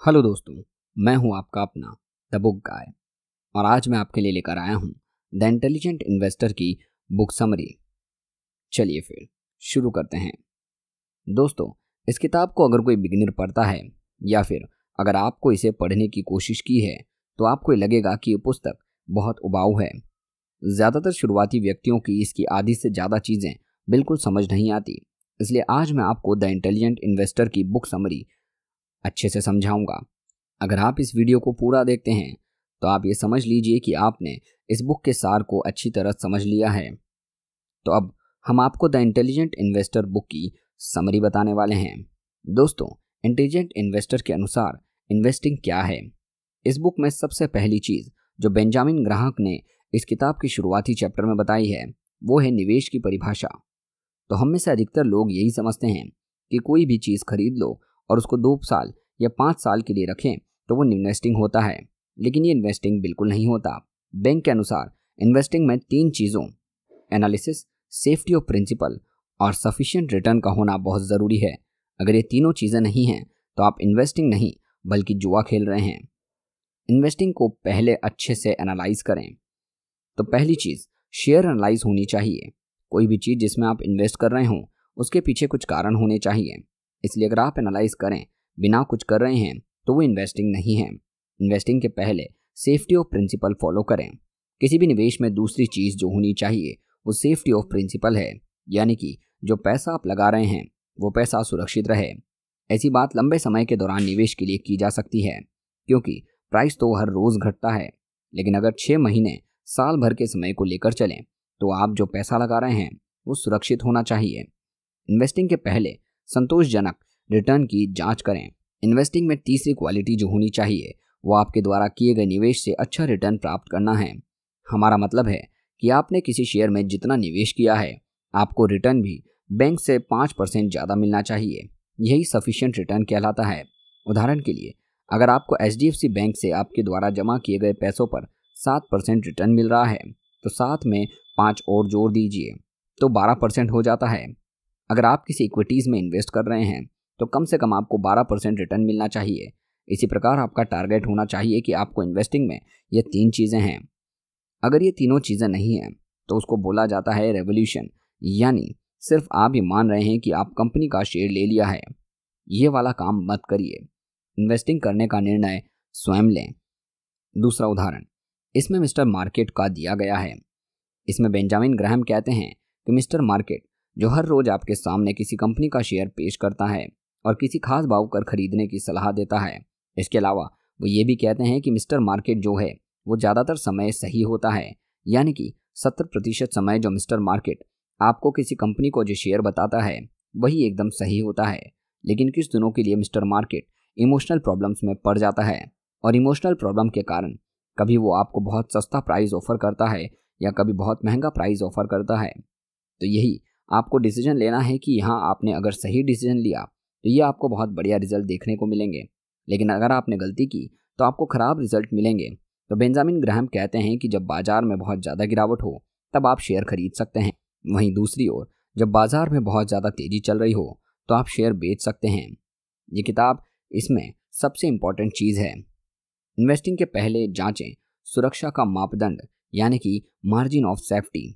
Hello दोस्तों, मैं हूं आपका अपना द बुक गाय और आज मैं आपके लिए लेकर आया हूं द इंटेलिजेंट इन्वेस्टर की बुक समरी। चलिए फिर शुरू करते हैं। दोस्तों, इस किताब को अगर कोई बिगिनर पढ़ता है या फिर अगर आपको इसे पढ़ने की कोशिश की है तो आपको लगेगा कि ये पुस्तक बहुत उबाऊ है। ज़्यादातर शुरुआती व्यक्तियों की इसकी आधी से ज़्यादा चीज़ें बिल्कुल समझ नहीं आती। इसलिए आज मैं आपको द इंटेलिजेंट इन्वेस्टर की बुक समरी अच्छे से समझाऊंगा। अगर आप इस वीडियो को पूरा देखते हैं तो आप ये समझ लीजिए कि आपने इस बुक के सार को अच्छी तरह समझ लिया है। तो अब हम आपको द इंटेलिजेंट इन्वेस्टर बुक की समरी बताने वाले हैं। दोस्तों, इंटेलिजेंट इन्वेस्टर के अनुसार इन्वेस्टिंग क्या है? इस बुक में सबसे पहली चीज़ जो बेंजामिन ग्राहम ने इस किताब की शुरुआती चैप्टर में बताई है वो है निवेश की परिभाषा। तो हम में से अधिकतर लोग यही समझते हैं कि कोई भी चीज़ खरीद लो और उसको 2 साल या 5 साल के लिए रखें तो वो इन्वेस्टिंग होता है, लेकिन ये इन्वेस्टिंग बिल्कुल नहीं होता। बैंक के अनुसार इन्वेस्टिंग में 3 चीज़ों एनालिसिस, सेफ्टी ऑफ प्रिंसिपल और सफिशिएंट रिटर्न का होना बहुत ज़रूरी है। अगर ये तीनों चीज़ें नहीं हैं तो आप इन्वेस्टिंग नहीं बल्कि जुआ खेल रहे हैं। इन्वेस्टिंग को पहले अच्छे से एनालाइज करें। तो पहली चीज़ शेयर एनालाइज होनी चाहिए। कोई भी चीज़ जिसमें आप इन्वेस्ट कर रहे हों उसके पीछे कुछ कारण होने चाहिए। इसलिए अगर आप एनालाइज करें बिना कुछ कर रहे हैं तो वो इन्वेस्टिंग नहीं है। इन्वेस्टिंग के पहले सेफ्टी ऑफ प्रिंसिपल फॉलो करें। किसी भी निवेश में दूसरी चीज़ जो होनी चाहिए वो सेफ्टी ऑफ प्रिंसिपल है, यानी कि जो पैसा आप लगा रहे हैं वो पैसा सुरक्षित रहे। ऐसी बात लंबे समय के दौरान निवेश के लिए की जा सकती है, क्योंकि प्राइस तो हर रोज़ घटता है, लेकिन अगर 6 महीने साल भर के समय को लेकर चलें तो आप जो पैसा लगा रहे हैं वो सुरक्षित होना चाहिए। इन्वेस्टिंग के पहले संतोषजनक रिटर्न की जांच करें। इन्वेस्टिंग में तीसरी क्वालिटी जो होनी चाहिए वो आपके द्वारा किए गए निवेश से अच्छा रिटर्न प्राप्त करना है। हमारा मतलब है कि आपने किसी शेयर में जितना निवेश किया है आपको रिटर्न भी बैंक से 5% ज़्यादा मिलना चाहिए। यही सफिशिएंट रिटर्न कहलाता है। उदाहरण के लिए, अगर आपको HDFC बैंक से आपके द्वारा जमा किए गए पैसों पर 7% रिटर्न मिल रहा है तो साथ में 5 और जोड़ दीजिए तो 12% हो जाता है। अगर आप किसी इक्विटीज़ में इन्वेस्ट कर रहे हैं तो कम से कम आपको 12% रिटर्न मिलना चाहिए। इसी प्रकार आपका टारगेट होना चाहिए कि आपको इन्वेस्टिंग में ये 3 चीज़ें हैं। अगर ये तीनों चीज़ें नहीं हैं तो उसको बोला जाता है रेवोल्यूशन, यानी सिर्फ आप ये मान रहे हैं कि आप कंपनी का शेयर ले लिया है। ये वाला काम मत करिए। इन्वेस्टिंग करने का निर्णय स्वयं लें। दूसरा उदाहरण इसमें मिस्टर मार्केट का दिया गया है। इसमें बेंजामिन ग्राहम कहते हैं कि मिस्टर मार्केट जो हर रोज़ आपके सामने किसी कंपनी का शेयर पेश करता है और किसी खास भाव कर खरीदने की सलाह देता है। इसके अलावा वो ये भी कहते हैं कि मिस्टर मार्केट जो है वो ज़्यादातर समय सही होता है, यानी कि 70% समय जो मिस्टर मार्केट आपको किसी कंपनी को जो शेयर बताता है वही एकदम सही होता है। लेकिन कुछ दिनों के लिए मिस्टर मार्केट इमोशनल प्रॉब्लम्स में पड़ जाता है और इमोशनल प्रॉब्लम के कारण कभी वो आपको बहुत सस्ता प्राइस ऑफर करता है या कभी बहुत महंगा प्राइस ऑफर करता है। तो यही आपको डिसीजन लेना है कि यहाँ आपने अगर सही डिसीजन लिया तो ये आपको बहुत बढ़िया रिजल्ट देखने को मिलेंगे, लेकिन अगर आपने गलती की तो आपको ख़राब रिजल्ट मिलेंगे। तो बेंजामिन ग्राहम कहते हैं कि जब बाज़ार में बहुत ज़्यादा गिरावट हो तब आप शेयर खरीद सकते हैं। वहीं दूसरी ओर जब बाज़ार में बहुत ज़्यादा तेज़ी चल रही हो तो आप शेयर बेच सकते हैं। ये किताब इसमें सबसे इम्पॉर्टेंट चीज़ है। इन्वेस्टिंग के पहले जांचें सुरक्षा का मापदंड, यानी कि मार्जिन ऑफ सेफ्टी।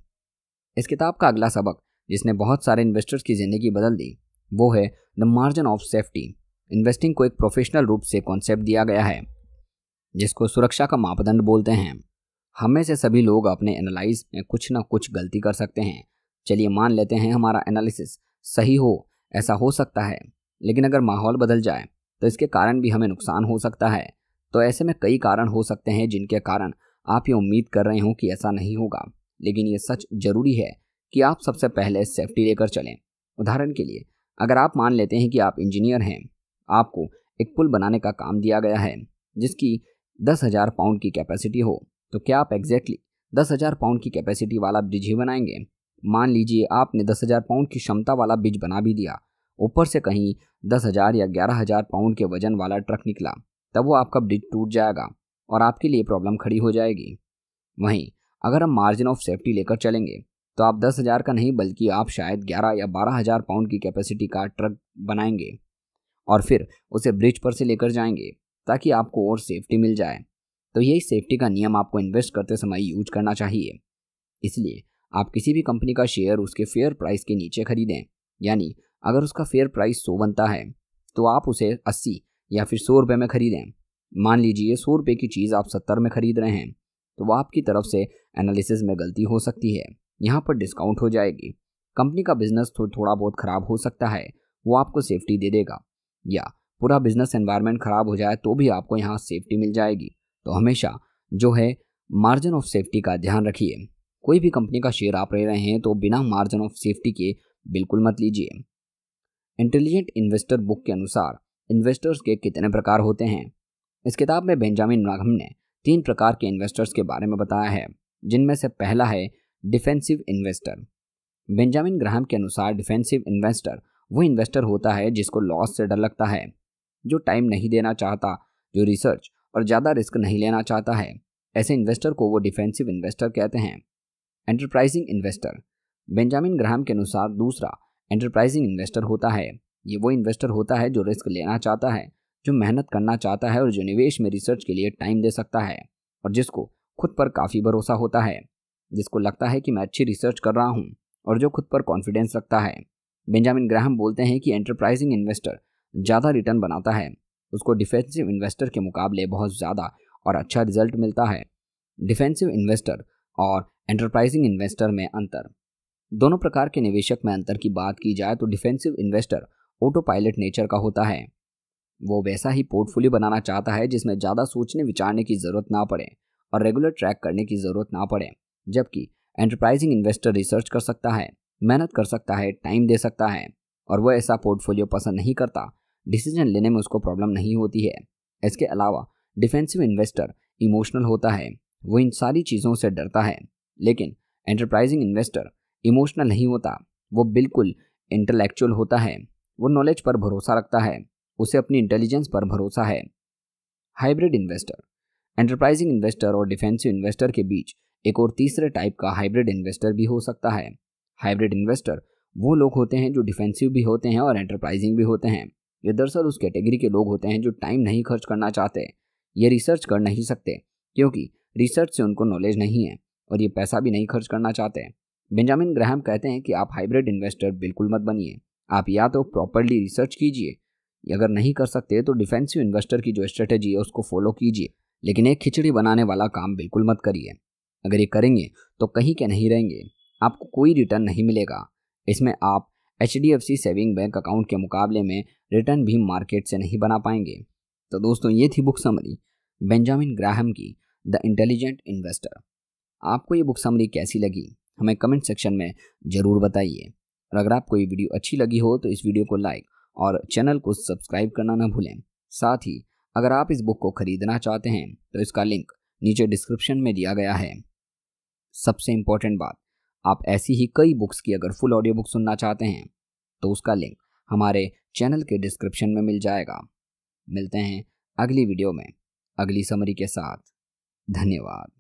इस किताब का अगला सबक जिसने बहुत सारे इन्वेस्टर्स की ज़िंदगी बदल दी वो है the margin of safety. Investing को एक प्रोफेशनल रूप से कॉन्सेप्ट दिया गया है जिसको सुरक्षा का मापदंड बोलते हैं। हम में से सभी लोग अपने एनालाइज में कुछ ना कुछ गलती कर सकते हैं। चलिए मान लेते हैं हमारा एनालिसिस सही हो, ऐसा हो सकता है, लेकिन अगर माहौल बदल जाए तो इसके कारण भी हमें नुकसान हो सकता है। तो ऐसे में कई कारण हो सकते हैं जिनके कारण आप ये उम्मीद कर रहे हो कि ऐसा नहीं होगा, लेकिन ये सच जरूरी है कि आप सबसे पहले सेफ्टी लेकर चलें। उदाहरण के लिए, अगर आप मान लेते हैं कि आप इंजीनियर हैं, आपको एक पुल बनाने का काम दिया गया है जिसकी 10,000 पाउंड की कैपेसिटी हो, तो क्या आप एग्जैक्टली 10,000 पाउंड की कैपेसिटी वाला ब्रिज ही बनाएंगे? मान लीजिए आपने 10,000 पाउंड की क्षमता वाला ब्रिज बना भी दिया, ऊपर से कहीं 10,000 या 11,000 पाउंड के वजन वाला ट्रक निकला, तब वो आपका ब्रिज टूट जाएगा और आपके लिए प्रॉब्लम खड़ी हो जाएगी। वहीं अगर हम मार्जिन ऑफ सेफ्टी लेकर चलेंगे तो आप 10,000 का नहीं बल्कि आप शायद 11 या 12,000 पाउंड की कैपेसिटी का ट्रक बनाएंगे और फिर उसे ब्रिज पर से लेकर जाएंगे। ताकि आपको और सेफ्टी मिल जाए। तो यही सेफ्टी का नियम आपको इन्वेस्ट करते समय यूज करना चाहिए। इसलिए आप किसी भी कंपनी का शेयर उसके फेयर प्राइस के नीचे खरीदें। यानी अगर उसका फेयर प्राइस 100 बनता है तो आप उसे 80 या फिर 100 रुपये में खरीदें। मान लीजिए 100 रुपये की चीज़ आप 70 में खरीद रहे हैं, तो वो आपकी तरफ से एनालिसिस में गलती हो सकती है। यहाँ पर डिस्काउंट हो जाएगी। कंपनी का बिजनेस थोड़ा बहुत ख़राब हो सकता है, वो आपको सेफ्टी दे देगा, या पूरा बिजनेस एनवायरनमेंट ख़राब हो जाए तो भी आपको यहाँ सेफ्टी मिल जाएगी। तो हमेशा जो है मार्जिन ऑफ सेफ्टी का ध्यान रखिए। कोई भी कंपनी का शेयर आप ले रहे हैं तो बिना मार्जिन ऑफ सेफ्टी के बिल्कुल मत लीजिए। इंटेलिजेंट इन्वेस्टर बुक के अनुसार इन्वेस्टर्स के कितने प्रकार होते हैं? इस किताब में बेंजामिन ग्राहम ने 3 प्रकार के इन्वेस्टर्स के बारे में बताया है, जिनमें से पहला है डिफेंसिव इन्वेस्टर। बेंजामिन ग्राहम के अनुसार डिफेंसिव इन्वेस्टर वो इन्वेस्टर होता है जिसको लॉस से डर लगता है, जो टाइम नहीं देना चाहता, जो रिसर्च और ज़्यादा रिस्क नहीं लेना चाहता है। ऐसे इन्वेस्टर को वो डिफेंसिव इन्वेस्टर कहते हैं। एंटरप्राइजिंग इन्वेस्टर बेंजामिन ग्राहम के अनुसार दूसरा एंटरप्राइजिंग इन्वेस्टर होता है। ये वो इन्वेस्टर होता है जो रिस्क लेना चाहता है, जो मेहनत करना चाहता है और जो निवेश में रिसर्च के लिए टाइम दे सकता है, और जिसको खुद पर काफ़ी भरोसा होता है, जिसको लगता है कि मैं अच्छी रिसर्च कर रहा हूँ, और जो खुद पर कॉन्फिडेंस रखता है। बेंजामिन ग्राहम बोलते हैं कि एंटरप्राइजिंग इन्वेस्टर ज़्यादा रिटर्न बनाता है, उसको डिफेंसिव इन्वेस्टर के मुकाबले बहुत ज़्यादा और अच्छा रिजल्ट मिलता है। डिफेंसिव इन्वेस्टर और एंटरप्राइजिंग इन्वेस्टर में अंतर। दोनों प्रकार के निवेशक में अंतर की बात की जाए तो defensive investor auto pilot nature का होता है। वो वैसा ही पोर्टफोलियो बनाना चाहता है जिसमें ज़्यादा सोचने विचारने की ज़रूरत ना पड़े और रेगुलर ट्रैक करने की ज़रूरत ना पड़े। जबकि एंटरप्राइजिंग इन्वेस्टर रिसर्च कर सकता है, मेहनत कर सकता है, टाइम दे सकता है, और वह ऐसा पोर्टफोलियो पसंद नहीं करता। डिसीजन लेने में उसको प्रॉब्लम नहीं होती है। इसके अलावा डिफेंसिव इन्वेस्टर इमोशनल होता है, वो इन सारी चीज़ों से डरता है। लेकिन एंटरप्राइजिंग इन्वेस्टर इमोशनल नहीं होता, वो बिल्कुल इंटेलेक्चुअल होता है। वो नॉलेज पर भरोसा रखता है, उसे अपनी इंटेलिजेंस पर भरोसा है। हाइब्रिड इन्वेस्टर एंटरप्राइजिंग इन्वेस्टर और डिफेंसिव इन्वेस्टर के बीच एक और तीसरे टाइप का हाइब्रिड इन्वेस्टर भी हो सकता है। हाइब्रिड इन्वेस्टर वो लोग होते हैं जो डिफेंसिव भी होते हैं और एंटरप्राइजिंग भी होते हैं। ये दरअसल उस कैटेगरी के लोग होते हैं जो टाइम नहीं खर्च करना चाहते, ये रिसर्च कर नहीं सकते क्योंकि रिसर्च से उनको नॉलेज नहीं है, और ये पैसा भी नहीं खर्च करना चाहते। बेंजामिन ग्राहम कहते हैं कि आप हाइब्रिड इन्वेस्टर बिल्कुल मत बनिए। आप या तो प्रॉपर्ली रिसर्च कीजिए, अगर नहीं कर सकते तो डिफेंसिव इन्वेस्टर की जो स्ट्रेटेजी है उसको फॉलो कीजिए, लेकिन एक खिचड़ी बनाने वाला काम बिल्कुल मत करिए। अगर ये करेंगे तो कहीं के नहीं रहेंगे, आपको कोई रिटर्न नहीं मिलेगा। इसमें आप HDFC सेविंग बैंक अकाउंट के मुकाबले में रिटर्न भी मार्केट से नहीं बना पाएंगे। तो दोस्तों, ये थी बुक समरी बेंजामिन ग्राहम की द इंटेलिजेंट इन्वेस्टर। आपको ये बुक समरी कैसी लगी हमें कमेंट सेक्शन में ज़रूर बताइए, और अगर आपको ये वीडियो अच्छी लगी हो तो इस वीडियो को लाइक और चैनल को सब्सक्राइब करना ना भूलें। साथ ही अगर आप इस बुक को खरीदना चाहते हैं तो इसका लिंक नीचे डिस्क्रिप्शन में दिया गया है। सबसे इम्पोर्टेंट बात, आप ऐसी ही कई बुक्स की अगर फुल ऑडियो बुक सुनना चाहते हैं तो उसका लिंक हमारे चैनल के डिस्क्रिप्शन में मिल जाएगा। मिलते हैं अगली वीडियो में अगली समरी के साथ। धन्यवाद।